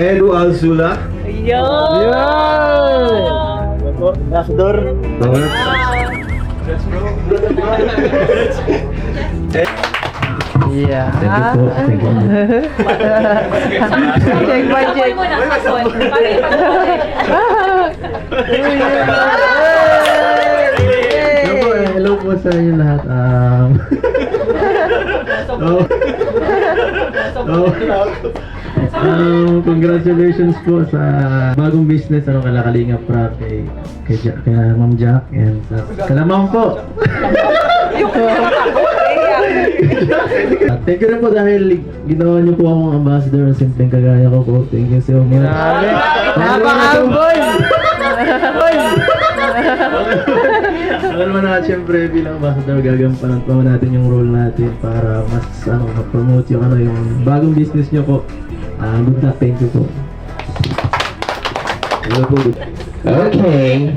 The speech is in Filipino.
Edu Alzula. Yun! Ambassador. Yeah. Thank you po. Thank you. Check by check. Hello po sa inyo lahat. Congratulations po sa bagong business kala Kalingap Prab kay Ma'am Jack and sa kalamang po. Thank you rin po dahil ginawa niyo po akong ambassador ng simpleng kagaya ko po. Thank you so much. Napaka-humble! Alam mo na, syempre bilang ambassador gagampanan pa natin yung role natin para mas ma-promote yung yung bagong business niyo po. Good luck, thank you po. Hello po. Okay.